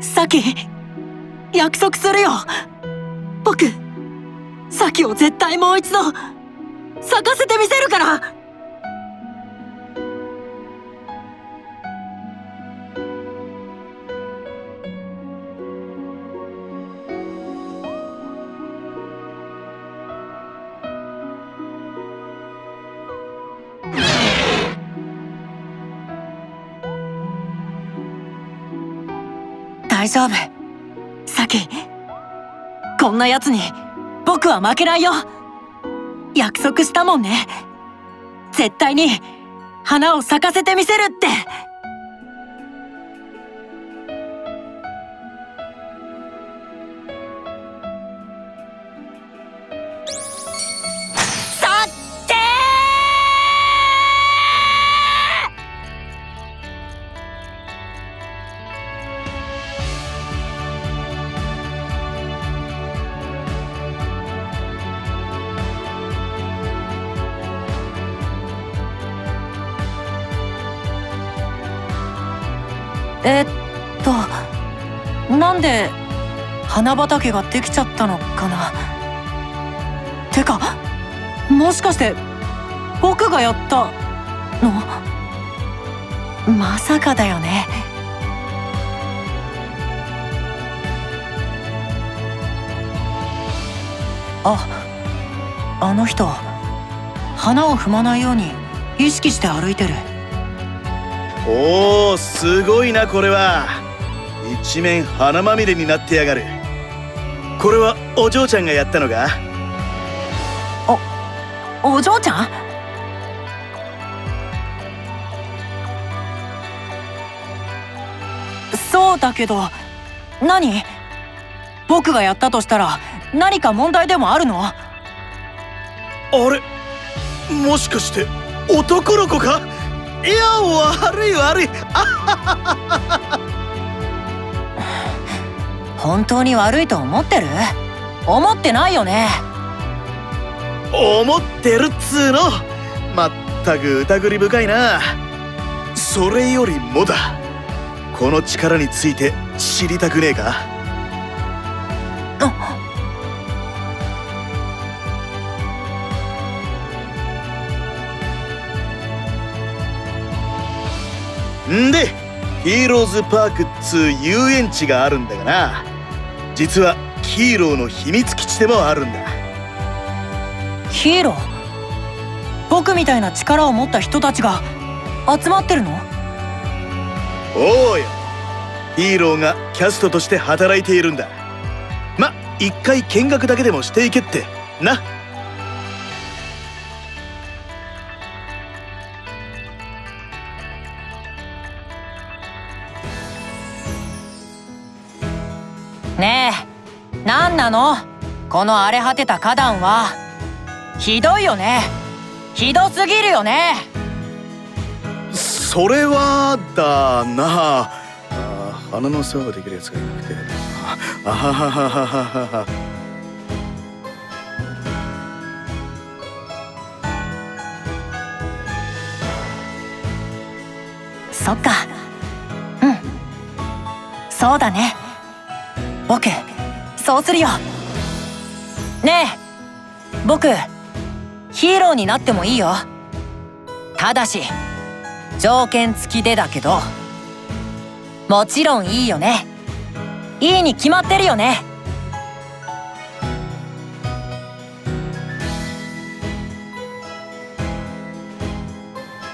サキ、約束するよ。僕、サキを絶対もう一度咲かせてみせるから。大丈夫、サキ。こんな奴に僕は負けないよ。約束したもんね。絶対に花を咲かせてみせるって。さってなんで花畑ができちゃったのかな。てか、もしかして僕がやったの？まさかだよね。あの人、花を踏まないように意識して歩いてる。おお、すごいな。これは一面花まみれになってやがる。これはお嬢ちゃんがやったのか？お嬢ちゃん？そうだけど、何？僕がやったとしたら何か問題でもあるの？あれ、もしかして男の子か？いや、悪い悪い。本当に悪いと思ってる？思ってないよね。思ってるっつーの。まったく疑り深いな。それよりもだ、この力について知りたくねえか？んで、ヒーローズパークっつう遊園地があるんだがな、実はヒーローの秘密基地でもあるんだ。ヒーロー？僕みたいな力を持った人たちが集まってるの？おうよ、ヒーローがキャストとして働いているんだ。ま、一回見学だけでもしていけってな。ねえ、なんなの？この荒れ果てた花壇は。ひどいよね。ひどすぎるよね。それはだな。花の世話ができるやつがいなくて。あはははははは。そっか。うん。そうだね。僕、そうするよ。ねえ、僕、ヒーローになってもいいよ。ただし、条件付きでだけど。もちろんいいよね。いいに決まってるよね。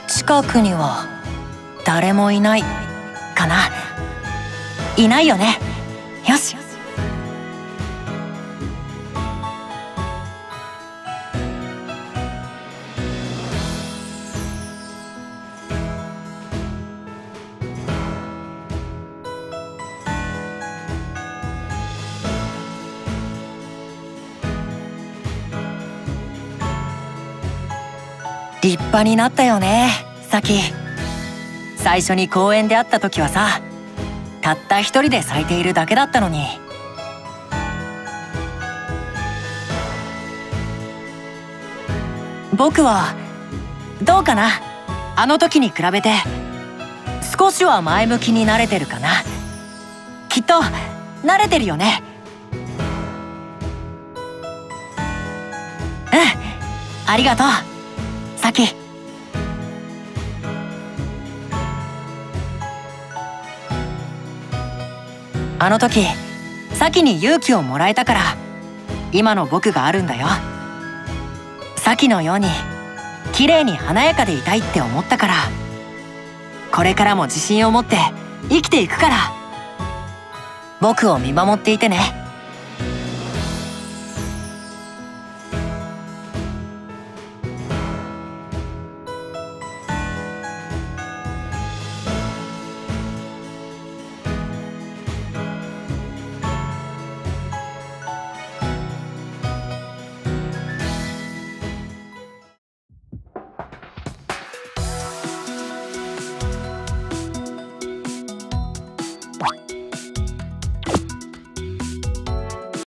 近くには誰もいないかな。いないよね。よし。立派になったよね、サキ。最初に公園で会った時はさ、たった一人で咲いているだけだったのに。僕はどうかな、あの時に比べて少しは前向きになれてるかな。きっと慣れてるよね。うん、ありがとうサキ。あの時サキに勇気をもらえたから今の僕があるんだよ。サキのように綺麗に華やかでいたいって思ったから、これからも自信を持って生きていくから。僕を見守っていてね。